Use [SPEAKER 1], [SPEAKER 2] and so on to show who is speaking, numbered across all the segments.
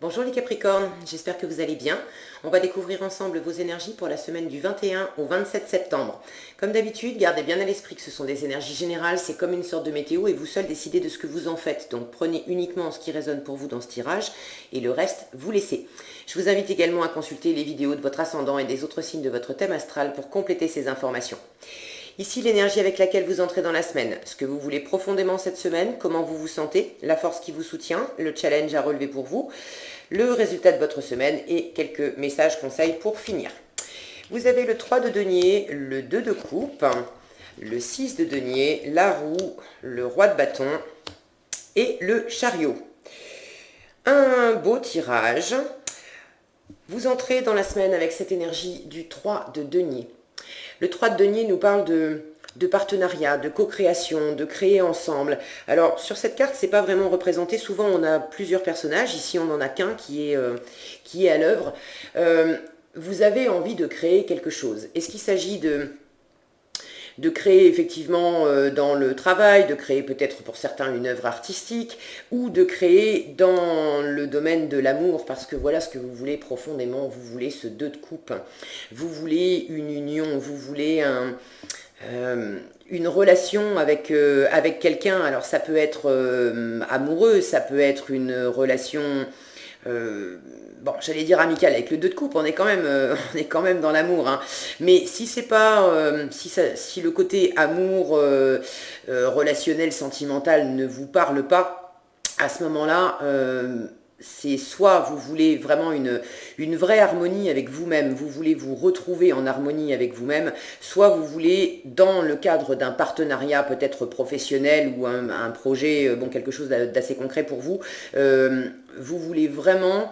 [SPEAKER 1] Bonjour les Capricornes, j'espère que vous allez bien. On va découvrir ensemble vos énergies pour la semaine du 21 au 27 septembre. Comme d'habitude, gardez bien à l'esprit que ce sont des énergies générales, c'est comme une sorte de météo et vous seul décidez de ce que vous en faites. Donc prenez uniquement ce qui résonne pour vous dans ce tirage et le reste, vous laissez. Je vous invite également à consulter les vidéos de votre ascendant et des autres signes de votre thème astral pour compléter ces informations. Ici, l'énergie avec laquelle vous entrez dans la semaine, ce que vous voulez profondément cette semaine, comment vous vous sentez, la force qui vous soutient, le challenge à relever pour vous, le résultat de votre semaine et quelques messages conseils pour finir. Vous avez le 3 de denier, le 2 de coupe, le 6 de denier, la roue, le roi de bâton et le chariot. Un beau tirage. Vous entrez dans la semaine avec cette énergie du 3 de denier. Le 3 de denier nous parle de partenariat, de co-création, de créer ensemble. Alors, sur cette carte, c'est pas vraiment représenté. Souvent, on a plusieurs personnages. Ici, on n'en a qu'un qui est à l'œuvre. Vous avez envie de créer quelque chose. Est-ce qu'il s'agit de créer effectivement dans le travail, de créer peut-être pour certains une œuvre artistique, ou de créer dans le domaine de l'amour, parce que voilà ce que vous voulez profondément, vous voulez ce 2 de coupe, vous voulez une union, vous voulez une relation avec quelqu'un. Alors ça peut être amoureux, ça peut être une relation... bon, j'allais dire amical, avec le 2 de coupe, on est quand même dans l'amour, hein. Mais si c'est pas, si le côté amour relationnel, sentimental ne vous parle pas, à ce moment-là, c'est soit vous voulez vraiment une vraie harmonie avec vous-même, vous voulez vous retrouver en harmonie avec vous-même, soit vous voulez, dans le cadre d'un partenariat peut-être professionnel ou un projet, bon, quelque chose d'assez concret pour vous, vous voulez vraiment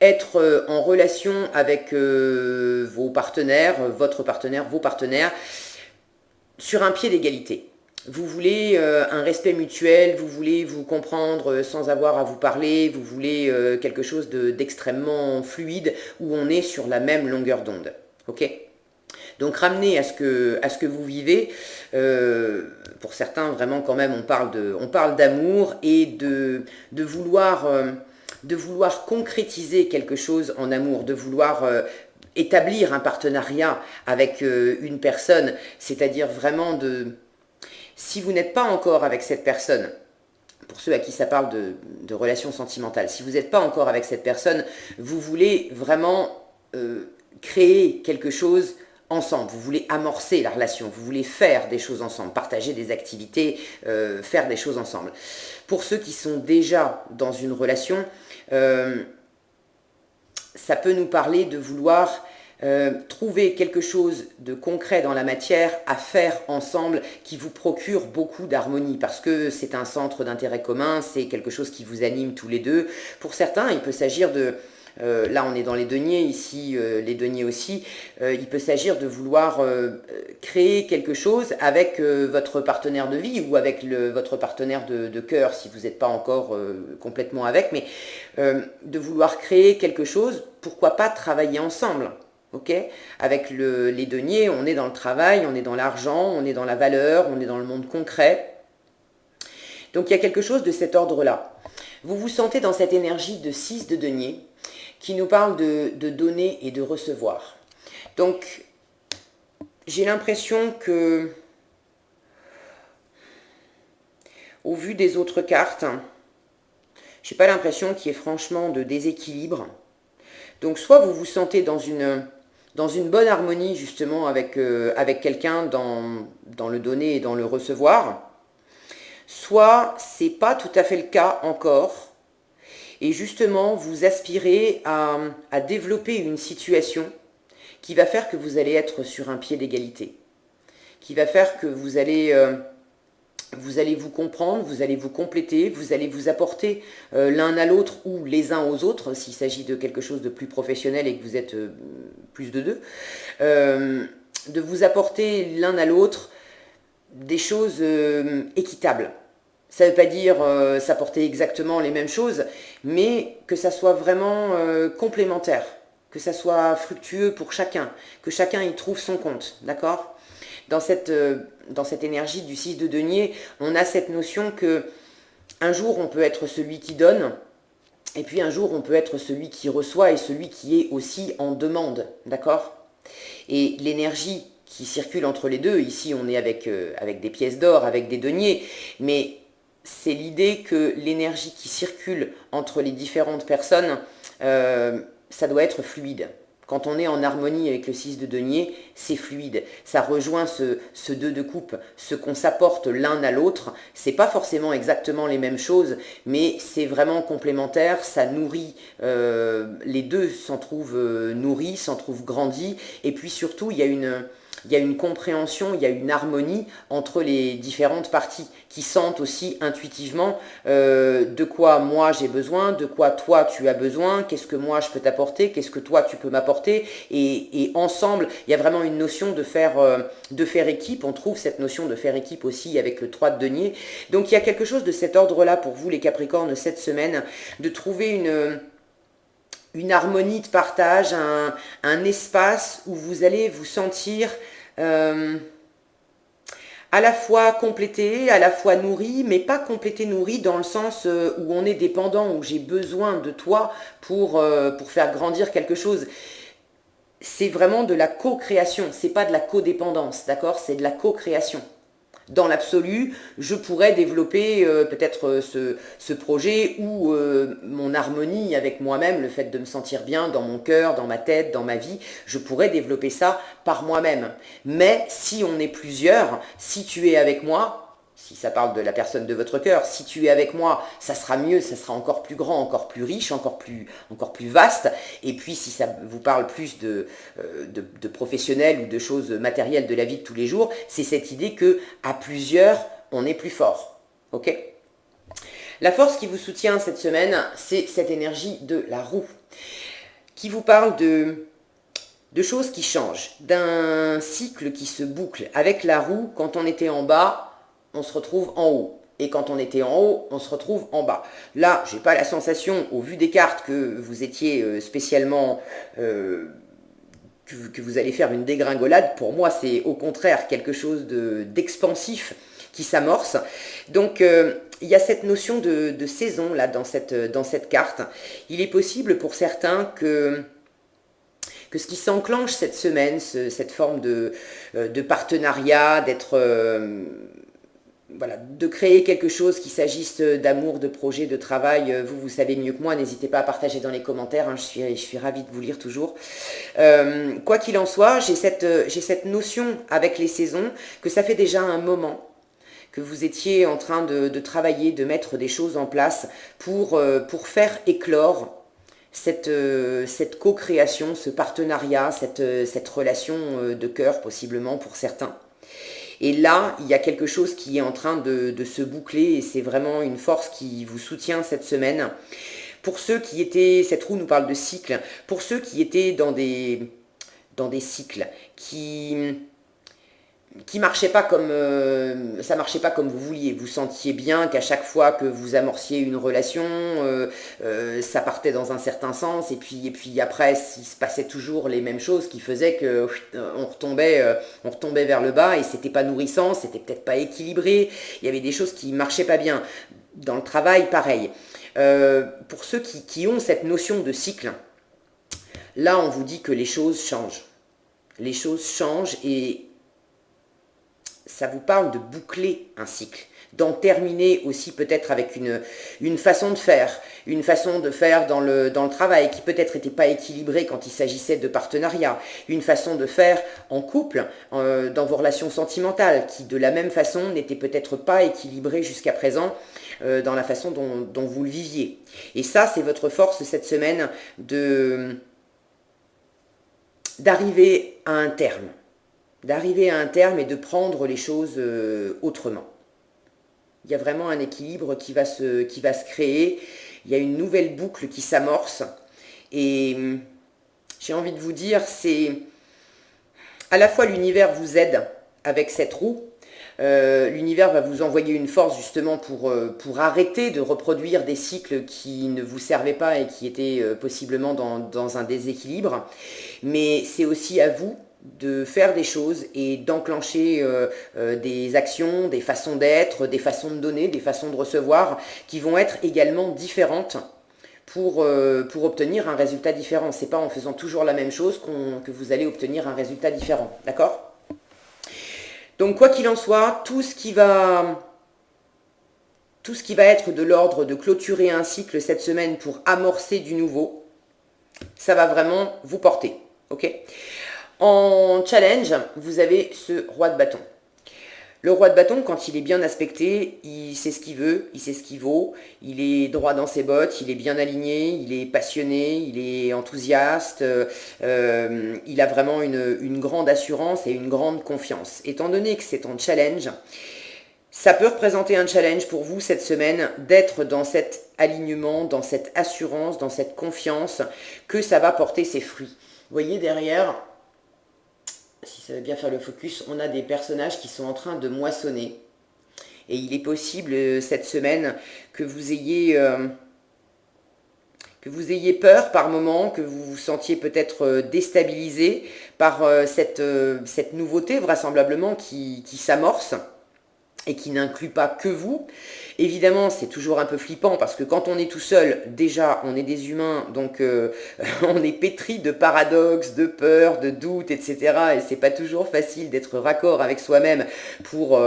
[SPEAKER 1] être en relation avec vos partenaires, votre partenaire, vos partenaires, sur un pied d'égalité. Vous voulez un respect mutuel, vous voulez vous comprendre sans avoir à vous parler, vous voulez quelque chose d'extrêmement fluide, où on est sur la même longueur d'onde. Ok ? Donc ramenez à ce que vous vivez. Pour certains, vraiment quand même, on parle d'amour et de vouloir concrétiser quelque chose en amour, de vouloir établir un partenariat avec une personne, c'est-à-dire vraiment si vous n'êtes pas encore avec cette personne, pour ceux à qui ça parle de relations sentimentales, si vous n'êtes pas encore avec cette personne, vous voulez vraiment créer quelque chose ensemble, vous voulez amorcer la relation, vous voulez faire des choses ensemble, partager des activités, faire des choses ensemble. Pour ceux qui sont déjà dans une relation, ça peut nous parler de vouloir trouver quelque chose de concret dans la matière à faire ensemble qui vous procure beaucoup d'harmonie, parce que c'est un centre d'intérêt commun, c'est quelque chose qui vous anime tous les deux. Pour certains, il peut s'agir là on est dans les deniers, ici les deniers aussi, il peut s'agir de vouloir créer quelque chose avec votre partenaire de vie ou avec votre partenaire de cœur, si vous n'êtes pas encore complètement avec, mais de vouloir créer quelque chose, pourquoi pas travailler ensemble. Okay, avec les deniers, on est dans le travail, on est dans l'argent, on est dans la valeur, on est dans le monde concret. Donc il y a quelque chose de cet ordre-là. Vous vous sentez dans cette énergie de 6 de denier qui nous parle de donner et de recevoir. Donc j'ai l'impression que, au vu des autres cartes, je n'ai pas l'impression qu'il y ait franchement de déséquilibre. Donc soit vous vous sentez dans une bonne harmonie justement avec quelqu'un dans le donner et dans le recevoir, soit c'est pas tout à fait le cas encore, et justement vous aspirez à développer une situation qui va faire que vous allez être sur un pied d'égalité, qui va faire que vous allez vous comprendre, vous allez vous compléter, vous allez vous apporter l'un à l'autre ou les uns aux autres, s'il s'agit de quelque chose de plus professionnel et que vous êtes plus de deux, de vous apporter l'un à l'autre des choses équitables. Ça ne veut pas dire s'apporter exactement les mêmes choses, mais que ça soit vraiment complémentaire, que ça soit fructueux pour chacun, que chacun y trouve son compte, d'accord ? Dans cette énergie du 6 de denier, on a cette notion que un jour on peut être celui qui donne Et puis un jour, on peut être celui qui reçoit et celui qui est aussi en demande, d'accord? Et l'énergie qui circule entre les deux, ici on est avec des pièces d'or, avec des deniers, mais c'est l'idée que l'énergie qui circule entre les différentes personnes, ça doit être fluide. Quand on est en harmonie avec le 6 de denier, c'est fluide. Ça rejoint ce 2 de coupe, ce qu'on s'apporte l'un à l'autre. C'est pas forcément exactement les mêmes choses, mais c'est vraiment complémentaire. Ça nourrit, les deux s'en trouvent nourris, s'en trouvent grandis. Et puis surtout, il y a une compréhension, il y a une harmonie entre les différentes parties qui sentent aussi intuitivement de quoi moi j'ai besoin, de quoi toi tu as besoin, qu'est-ce que moi je peux t'apporter, qu'est-ce que toi tu peux m'apporter. Et ensemble, il y a vraiment une notion de faire équipe. On trouve cette notion de faire équipe aussi avec le 3 de denier. Donc il y a quelque chose de cet ordre-là pour vous les Capricornes cette semaine, de trouver une harmonie de partage, un espace où vous allez vous sentir à la fois complété, à la fois nourri, mais pas complété nourri dans le sens où on est dépendant, où j'ai besoin de toi pour faire grandir quelque chose. C'est vraiment de la co-création, c'est pas de la codépendance, d'accord? C'est de la co-création. Dans l'absolu, je pourrais développer peut-être ce projet ou mon harmonie avec moi-même, le fait de me sentir bien dans mon cœur, dans ma tête, dans ma vie, je pourrais développer ça par moi-même. Mais si on est plusieurs, si tu es avec moi, si ça parle de la personne de votre cœur, si tu es avec moi, ça sera mieux, ça sera encore plus grand, encore plus riche, encore plus vaste. Et puis si ça vous parle plus de professionnels ou de choses matérielles de la vie de tous les jours, c'est cette idée que à plusieurs, on est plus fort. Ok ? La force qui vous soutient cette semaine, c'est cette énergie de la roue, qui vous parle de choses qui changent, d'un cycle qui se boucle. Avec la roue, quand on était en bas, on se retrouve en haut. Et quand on était en haut, on se retrouve en bas. Là, j'ai pas la sensation, au vu des cartes, que vous étiez spécialement... que vous allez faire une dégringolade. Pour moi, c'est au contraire quelque chose d'expansif qui s'amorce. Donc, il y a cette notion de saison là dans cette carte. Il est possible pour certains que ce qui s'enclenche cette semaine, cette forme de partenariat, d'être... voilà, de créer quelque chose, qu'il s'agisse d'amour, de projet, de travail, vous savez mieux que moi, n'hésitez pas à partager dans les commentaires, hein, je suis ravie de vous lire toujours. Quoi qu'il en soit, j'ai cette notion avec les saisons, que ça fait déjà un moment que vous étiez en train de travailler, de mettre des choses en place pour faire éclore cette co-création, ce partenariat, cette relation de cœur possiblement pour certains. Et là, il y a quelque chose qui est en train de se boucler et c'est vraiment une force qui vous soutient cette semaine. Pour ceux qui étaient, cette roue nous parle de cycle, pour ceux qui étaient dans des cycles qui marchait pas comme ça marchait pas comme vous vouliez. Vous sentiez bien qu'à chaque fois que vous amorciez une relation, ça partait dans un certain sens et puis après il se passait toujours les mêmes choses qui faisaient que on retombait vers le bas et c'était pas nourrissant, c'était peut-être pas équilibré. Il y avait des choses qui marchaient pas bien. Dans le travail, pareil. Pour ceux qui ont cette notion de cycle, là on vous dit que les choses changent. Les choses changent et ça vous parle de boucler un cycle, d'en terminer aussi peut-être avec une façon de faire dans le travail qui peut-être n'était pas équilibrée quand il s'agissait de partenariat, une façon de faire en couple, dans vos relations sentimentales, qui de la même façon n'était peut-être pas équilibrée jusqu'à présent dans la façon dont vous le viviez. Et ça, c'est votre force cette semaine d'arriver à un terme. D'arriver à un terme et de prendre les choses autrement. Il y a vraiment un équilibre qui va se créer. Il y a une nouvelle boucle qui s'amorce. Et j'ai envie de vous dire, c'est à la fois l'univers vous aide avec cette roue. L'univers va vous envoyer une force justement pour arrêter de reproduire des cycles qui ne vous servaient pas et qui étaient possiblement dans un déséquilibre. Mais c'est aussi à vous de faire des choses et d'enclencher des actions, des façons d'être, des façons de donner, des façons de recevoir qui vont être également différentes pour obtenir un résultat différent. C'est pas en faisant toujours la même chose que vous allez obtenir un résultat différent. D'accord? Donc quoi qu'il en soit, tout ce qui va être de l'ordre de clôturer un cycle cette semaine pour amorcer du nouveau, ça va vraiment vous porter. Ok? En challenge, vous avez ce roi de bâton. Le roi de bâton, quand il est bien aspecté, il sait ce qu'il veut, il sait ce qu'il vaut, il est droit dans ses bottes, il est bien aligné, il est passionné, il est enthousiaste, il a vraiment une grande assurance et une grande confiance. Étant donné que c'est en challenge, ça peut représenter un challenge pour vous cette semaine d'être dans cet alignement, dans cette assurance, dans cette confiance que ça va porter ses fruits. Vous voyez derrière, si ça veut bien faire le focus, on a des personnages qui sont en train de moissonner. Et il est possible cette semaine que vous ayez peur par moment, que vous vous sentiez peut-être déstabilisé par cette nouveauté vraisemblablement qui s'amorce et qui n'inclut pas que vous. Évidemment, c'est toujours un peu flippant parce que quand on est tout seul, déjà, on est des humains, donc on est pétri de paradoxes, de peurs, de doutes, etc. Et c'est pas toujours facile d'être raccord avec soi-même pour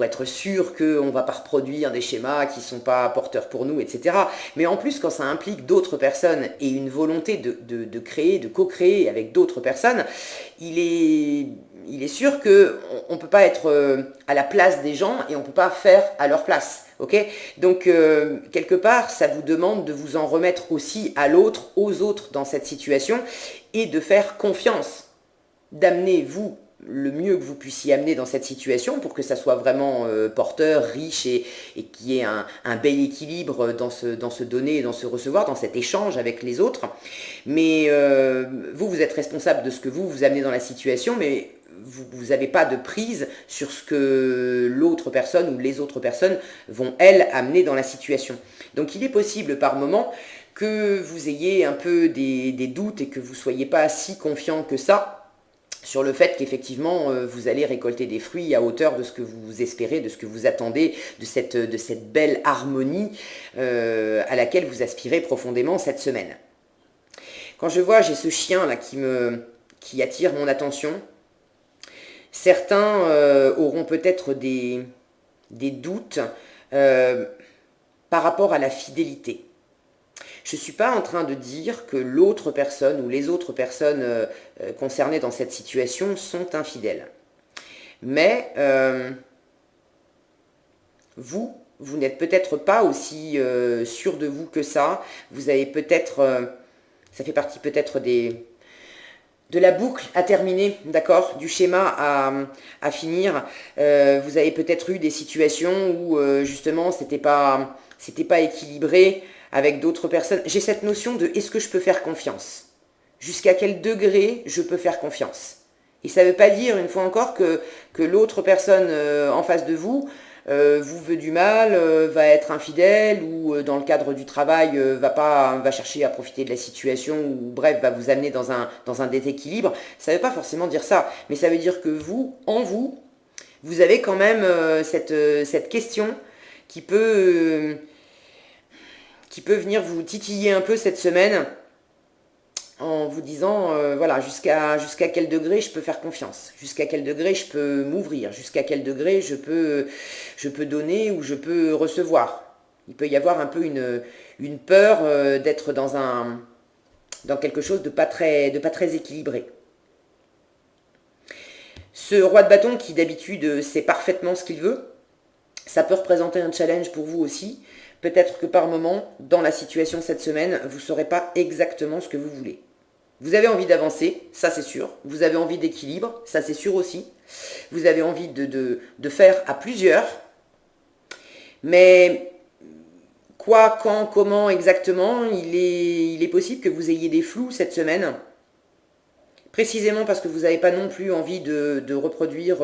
[SPEAKER 1] être sûr qu'on ne va pas reproduire des schémas qui ne sont pas porteurs pour nous, etc. Mais en plus, quand ça implique d'autres personnes et une volonté de créer, de co-créer avec d'autres personnes, il est sûr qu'on ne peut pas être à la place des gens et on ne peut pas faire à leur place. Okay, donc, quelque part, ça vous demande de vous en remettre aussi à l'autre, aux autres dans cette situation et de faire confiance, d'amener vous le mieux que vous puissiez amener dans cette situation pour que ça soit vraiment porteur, riche et qu'il y ait un bel équilibre dans ce donner et dans ce recevoir, dans cet échange avec les autres. Mais vous êtes responsable de ce que vous amenez dans la situation, mais vous n'avez pas de prise sur ce que l'autre personne ou les autres personnes vont, elles, amener dans la situation. Donc il est possible par moment que vous ayez un peu des doutes et que vous ne soyez pas si confiant que ça sur le fait qu'effectivement vous allez récolter des fruits à hauteur de ce que vous espérez, de ce que vous attendez, de cette belle harmonie à laquelle vous aspirez profondément cette semaine. Quand je vois, j'ai ce chien là qui attire mon attention. Certains auront peut-être des doutes par rapport à la fidélité. Je ne suis pas en train de dire que l'autre personne ou les autres personnes concernées dans cette situation sont infidèles. Mais vous n'êtes peut-être pas aussi sûr de vous que ça. Vous avez peut-être, ça fait partie peut-être de la boucle à terminer, d'accord, du schéma à finir. Vous avez peut-être eu des situations où justement c'était pas équilibré avec d'autres personnes. J'ai cette notion de est-ce que je peux faire confiance? Jusqu'à quel degré je peux faire confiance? Et ça ne veut pas dire, une fois encore, que l'autre personne en face de vous vous veut du mal, va être infidèle ou dans le cadre du travail va chercher à profiter de la situation ou bref va vous amener dans un déséquilibre. Ça ne veut pas forcément dire ça, mais ça veut dire que vous avez quand même cette question qui peut venir vous titiller un peu cette semaine en vous disant, voilà, jusqu'à quel degré je peux faire confiance, jusqu'à quel degré je peux m'ouvrir, jusqu'à quel degré je peux donner ou je peux recevoir. Il peut y avoir un peu une peur d'être dans quelque chose de pas très équilibré. Ce roi de bâton qui d'habitude sait parfaitement ce qu'il veut, ça peut représenter un challenge pour vous aussi. Peut-être que par moment, dans la situation cette semaine, vous ne saurez pas exactement ce que vous voulez. Vous avez envie d'avancer, ça c'est sûr. Vous avez envie d'équilibre, ça c'est sûr aussi. Vous avez envie de faire à plusieurs. Mais quoi, quand, comment exactement, il est possible que vous ayez des flous cette semaine. Précisément parce que vous n'avez pas non plus envie de reproduire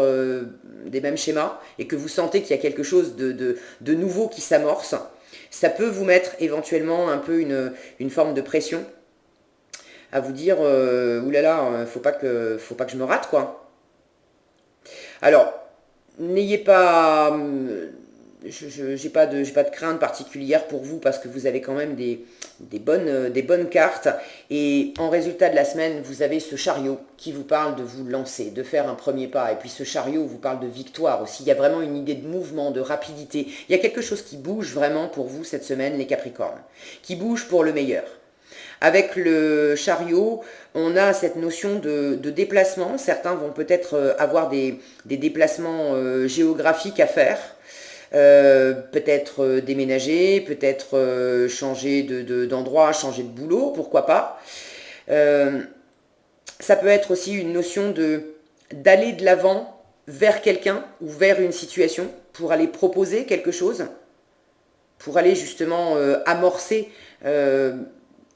[SPEAKER 1] des mêmes schémas et que vous sentez qu'il y a quelque chose de nouveau qui s'amorce. Ça peut vous mettre éventuellement un peu une forme de pression à vous dire oulala, faut pas que je me rate quoi. Alors, n'ayez pas j'ai pas de crainte particulière pour vous parce que vous avez quand même des bonnes cartes. Et en résultat de la semaine, vous avez ce chariot qui vous parle de vous lancer, de faire un premier pas. Et puis ce chariot vous parle de victoire aussi. Il y a vraiment une idée de mouvement, de rapidité. Il y a quelque chose qui bouge vraiment pour vous cette semaine, les Capricornes, qui bouge pour le meilleur. Avec le chariot, on a cette notion de déplacement. Certains vont peut-être avoir des déplacements géographiques à faire. Peut-être déménager, peut-être changer d'endroit, changer de boulot, pourquoi pas. Ça peut être aussi une notion d'aller de l'avant vers quelqu'un ou vers une situation pour aller proposer quelque chose, pour aller justement amorcer,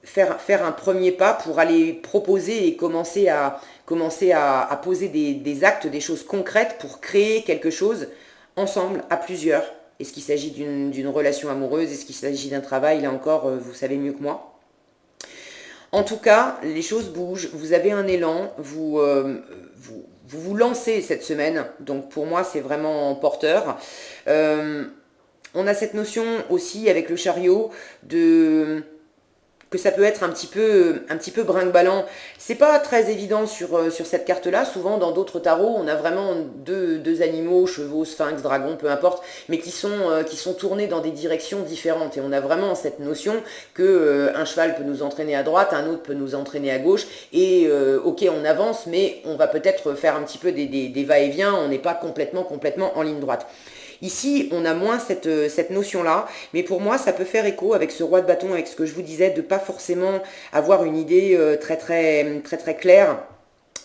[SPEAKER 1] faire un premier pas pour aller proposer et commencer à poser des actes, des choses concrètes pour créer quelque chose ensemble, à plusieurs. Est-ce qu'il s'agit d'une relation amoureuse? Est-ce qu'il s'agit d'un travail? Là encore, vous savez mieux que moi. En tout cas, les choses bougent, vous avez un élan, vous lancez cette semaine. Donc pour moi, c'est vraiment porteur. On a cette notion aussi avec le chariot que ça peut être un petit peu brinque-ballant. C'est pas très évident sur cette carte-là. Souvent, dans d'autres tarots, on a vraiment deux animaux, chevaux, sphinx, dragons, peu importe, mais qui sont tournés dans des directions différentes. Et on a vraiment cette notion que un cheval peut nous entraîner à droite, un autre peut nous entraîner à gauche. Et ok, on avance, mais on va peut-être faire un petit peu des va-et-vient. On n'est pas complètement en ligne droite. Ici, on a moins cette notion-là, mais pour moi, ça peut faire écho avec ce roi de bâton, avec ce que je vous disais, de pas forcément avoir une idée très claire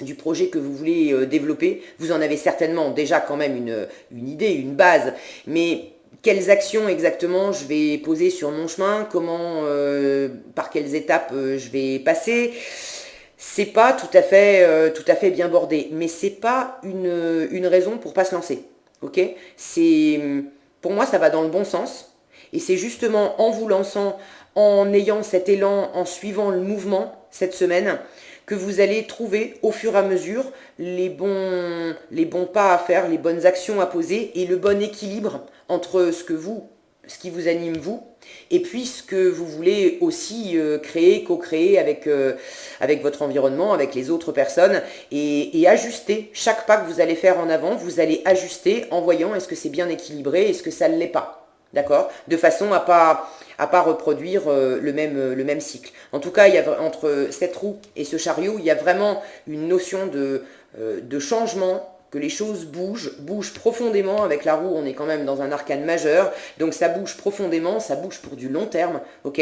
[SPEAKER 1] du projet que vous voulez développer. Vous en avez certainement déjà quand même une idée, une base, mais quelles actions exactement je vais poser sur mon chemin, par quelles étapes je vais passer. C'est pas tout à fait bien bordé, mais c'est pas une raison pour pas se lancer. Ok, pour moi, ça va dans le bon sens. Et c'est justement en vous lançant, en ayant cet élan, en suivant le mouvement cette semaine, que vous allez trouver au fur et à mesure les bons pas à faire, les bonnes actions à poser et le bon équilibre entre ce qui vous anime vous, et puis ce que vous voulez aussi créer, co-créer avec votre environnement, avec les autres personnes, et ajuster chaque pas que vous allez faire en avant, vous allez ajuster en voyant est-ce que c'est bien équilibré, est-ce que ça ne l'est pas, d'accord? De façon à pas reproduire le même cycle. En tout cas, entre cette roue et ce chariot, il y a vraiment une notion de changement, que les choses bougent profondément. Avec la roue, on est quand même dans un arcane majeur, donc ça bouge profondément, ça bouge pour du long terme, ok.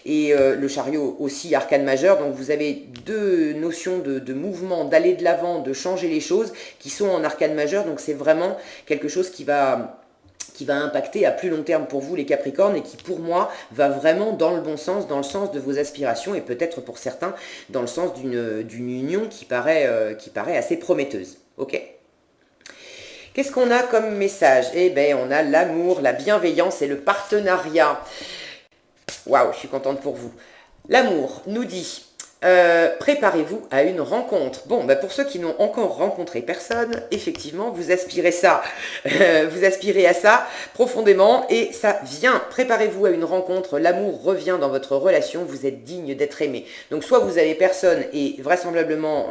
[SPEAKER 1] Et le chariot aussi arcane majeur, donc vous avez deux notions de mouvement, d'aller de l'avant, de changer les choses, qui sont en arcane majeur, donc c'est vraiment quelque chose qui va impacter à plus long terme pour vous les Capricornes et qui pour moi va vraiment dans le bon sens, dans le sens de vos aspirations et peut-être pour certains dans le sens d'une union qui paraît assez prometteuse, ok. Qu'est-ce qu'on a comme message? Eh bien, on a l'amour, la bienveillance et le partenariat. Waouh, je suis contente pour vous. L'amour nous dit, préparez-vous à une rencontre. Bon, ben pour ceux qui n'ont encore rencontré personne, effectivement, vous aspirez à ça profondément et ça vient. Préparez-vous à une rencontre, l'amour revient dans votre relation, vous êtes digne d'être aimé. Donc soit vous avez personne et vraisemblablement,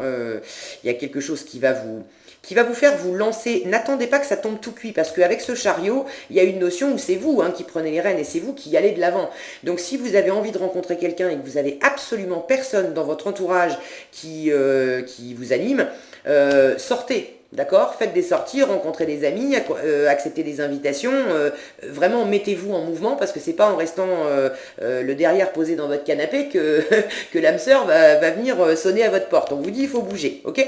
[SPEAKER 1] il y a quelque chose qui va vous faire vous lancer. N'attendez pas que ça tombe tout cuit, parce qu'avec ce chariot, il y a une notion où c'est vous qui prenez les rênes et c'est vous qui allez de l'avant. Donc si vous avez envie de rencontrer quelqu'un et que vous avez absolument personne dans votre entourage qui vous anime, sortez. D'accord? Faites des sorties, rencontrez des amis, acceptez des invitations, vraiment mettez-vous en mouvement parce que c'est pas en restant le derrière posé dans votre canapé que l'âme sœur va venir sonner à votre porte. On vous dit il faut bouger, ok?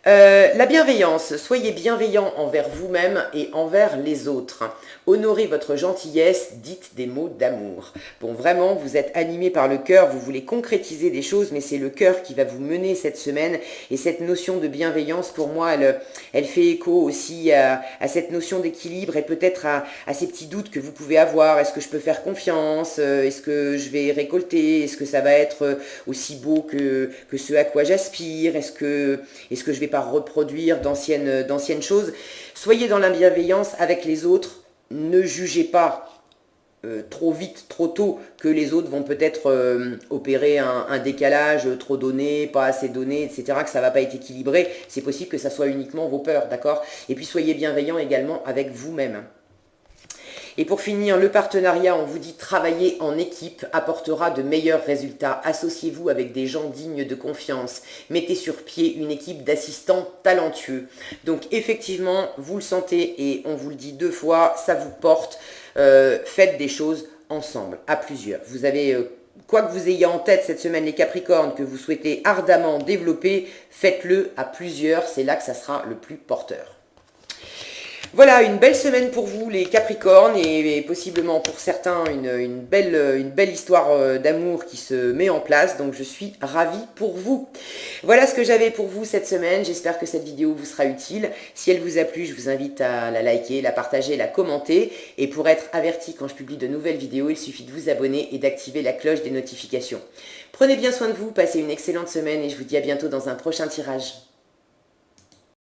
[SPEAKER 1] La bienveillance, soyez bienveillant envers vous-même et envers les autres. Honorez votre gentillesse, dites des mots d'amour. Bon, vraiment, vous êtes animé par le cœur, vous voulez concrétiser des choses, mais c'est le cœur qui va vous mener cette semaine. Et cette notion de bienveillance, pour moi, elle fait écho aussi à cette notion d'équilibre et peut-être à ces petits doutes que vous pouvez avoir. Est-ce que je peux faire confiance? Est-ce que je vais récolter? Est-ce que ça va être aussi beau que ce à quoi j'aspire? Est-ce que je vais pas reproduire d'anciennes choses? Soyez dans la bienveillance avec les autres, ne jugez pas trop vite, trop tôt, que les autres vont peut-être opérer un décalage, trop donné, pas assez donné, etc., que ça ne va pas être équilibré. C'est possible que ça soit uniquement vos peurs, d'accord? Et puis soyez bienveillants également avec vous-même. Et pour finir, le partenariat, on vous dit travailler en équipe apportera de meilleurs résultats. Associez-vous avec des gens dignes de confiance. Mettez sur pied une équipe d'assistants talentueux. Donc effectivement, vous le sentez et on vous le dit 2 fois, ça vous porte. Faites des choses ensemble, à plusieurs. Vous avez... quoi que vous ayez en tête cette semaine, les Capricornes, que vous souhaitez ardemment développer, faites-le à plusieurs. C'est là que ça sera le plus porteur. Voilà, une belle semaine pour vous les Capricornes et possiblement pour certains une belle histoire d'amour qui se met en place, donc je suis ravie pour vous. Voilà ce que j'avais pour vous cette semaine, j'espère que cette vidéo vous sera utile. Si elle vous a plu, je vous invite à la liker, la partager, la commenter, et pour être averti quand je publie de nouvelles vidéos, il suffit de vous abonner et d'activer la cloche des notifications. Prenez bien soin de vous, passez une excellente semaine et je vous dis à bientôt dans un prochain tirage.